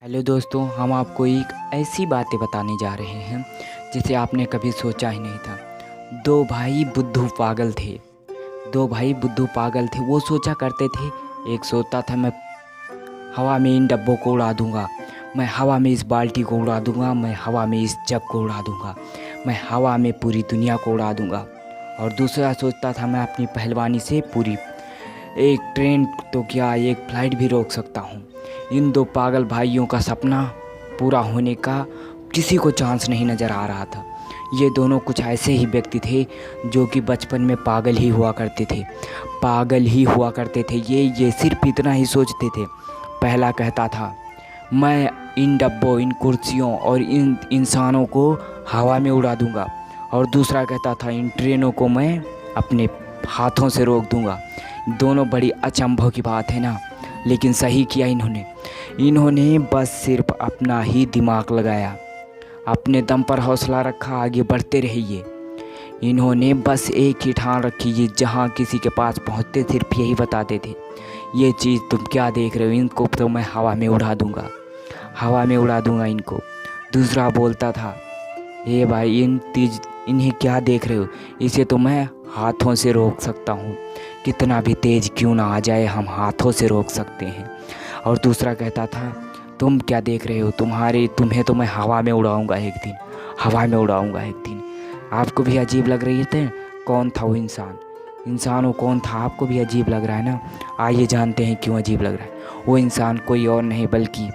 Hello दोस्तों, हम आपको एक ऐसी बातें बताने जा रहे हैं जिसे आपने कभी सोचा ही नहीं था। दो भाई बुद्धू पागल थे। वो सोचा करते थे। एक सोचता था मैं हवा में इन डब्बों को उड़ा दूंगा, मैं हवा में इस बाल्टी को उड़ा दूंगा, मैं हवा में इस जग को उड़ा दूंगा, मैं हवा में पूरी दुनिया को उड़ा दूंगा। और दूसरा सोचता था मैं अपनी पहलवानी से पूरी एक ट्रेन तो क्या एक फ्लाइट भी रोक सकता हूँ। इन दो पागल भाइयों का सपना पूरा होने का किसी को चांस नहीं नज़र आ रहा था। ये दोनों कुछ ऐसे ही व्यक्ति थे जो कि बचपन में पागल ही हुआ करते थे। ये सिर्फ इतना ही सोचते थे। पहला कहता था मैं इन डब्बों, इन कुर्सियों और इन इंसानों को हवा में उड़ा दूंगा, और दूसरा कहता था इन ट्रेनों को मैं अपने हाथों से रोक दूंगा। दोनों बड़ी अचंभव की बात है ना, लेकिन सही किया इन्होंने बस सिर्फ अपना ही दिमाग लगाया, अपने दम पर हौसला रखा, आगे बढ़ते रहिए। इन्होंने बस एक ही ठान रखी, ये जहाँ किसी के पास पहुँचते सिर्फ यही बताते थे, ये चीज़ तुम क्या देख रहे हो, इनको तो मैं हवा में उड़ा दूंगा इनको। दूसरा बोलता था ये भाई इन्हें क्या देख रहे हो, इसे तो मैं हाथों से रोक सकता हूँ, कितना भी तेज़ क्यों ना आ जाए हम हाथों से रोक सकते हैं। और दूसरा कहता था तुम क्या देख रहे हो, तुम्हें तो मैं हवा में उड़ाऊंगा एक दिन। आपको भी अजीब लग रही है? कौन था वो इंसान वो कौन था? आपको भी अजीब लग रहा है ना? आइए जानते हैं क्यों अजीब लग रहा है। वो इंसान कोई और नहीं बल्कि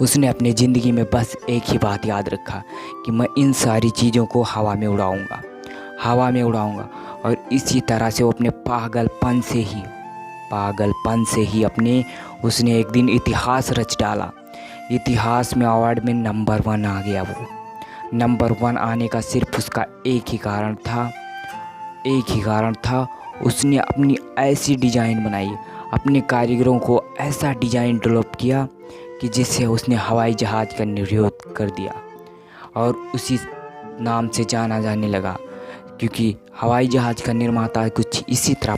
उसने अपनी ज़िंदगी में बस एक ही बात याद रखा कि मैं इन सारी चीज़ों को हवा में उड़ाऊंगा। और इसी तरह से वो अपने पागलपन से ही उसने एक दिन इतिहास रच डाला। इतिहास में अवार्ड में नंबर 1 आ गया। वो नंबर 1 आने का सिर्फ उसका एक ही कारण था, उसने अपनी ऐसी डिज़ाइन बनाई, अपने कारीगरों को ऐसा डिज़ाइन डेवलप किया कि जिससे उसने हवाई जहाज़ का निर्यात कर दिया, और उसी नाम से जाना जाने लगा, क्योंकि हवाई जहाज़ का निर्माता कुछ इसी तरह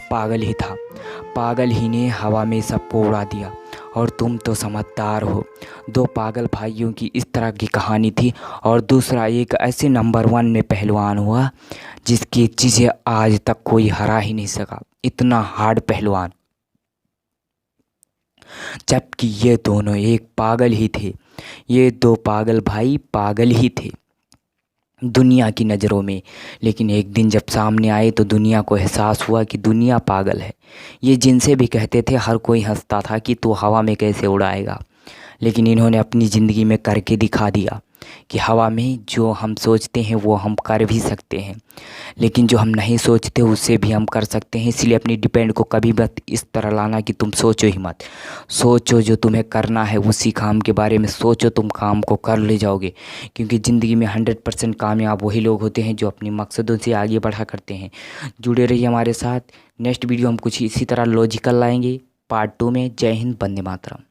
पागल ही ने हवा में सबको उड़ा दिया। और तुम तो समझदार हो। दो पागल भाइयों की इस तरह की कहानी थी। और दूसरा एक ऐसे नंबर 1 में पहलवान हुआ जिसे आज तक कोई हरा ही नहीं सका, इतना हार्ड पहलवान। जबकि ये दोनों एक पागल ही थे, ये दो पागल भाई पागल ही थे दुनिया की नज़रों में। लेकिन एक दिन जब सामने आए तो दुनिया को एहसास हुआ कि दुनिया पागल है। ये जिनसे भी कहते थे हर कोई हंसता था कि तू हवा में कैसे उड़ाएगा, लेकिन इन्होंने अपनी ज़िंदगी में करके दिखा दिया कि हवा में जो हम सोचते हैं वो हम कर भी सकते हैं, लेकिन जो हम नहीं सोचते उससे भी हम कर सकते हैं। इसलिए अपनी डिपेंड को कभी मत इस तरह लाना कि तुम सोचो ही मत। सोचो जो तुम्हें करना है, उसी काम के बारे में सोचो, तुम काम को कर ले जाओगे। क्योंकि ज़िंदगी में 100% कामयाब वही लोग होते हैं जो अपने मकसदों से आगे बढ़ा करते हैं। जुड़े रहिए हमारे साथ। नेक्स्ट वीडियो हम कुछ इसी तरह लॉजिकल लाएंगे पार्ट 2 में। जय हिंद, वंदे मातरम।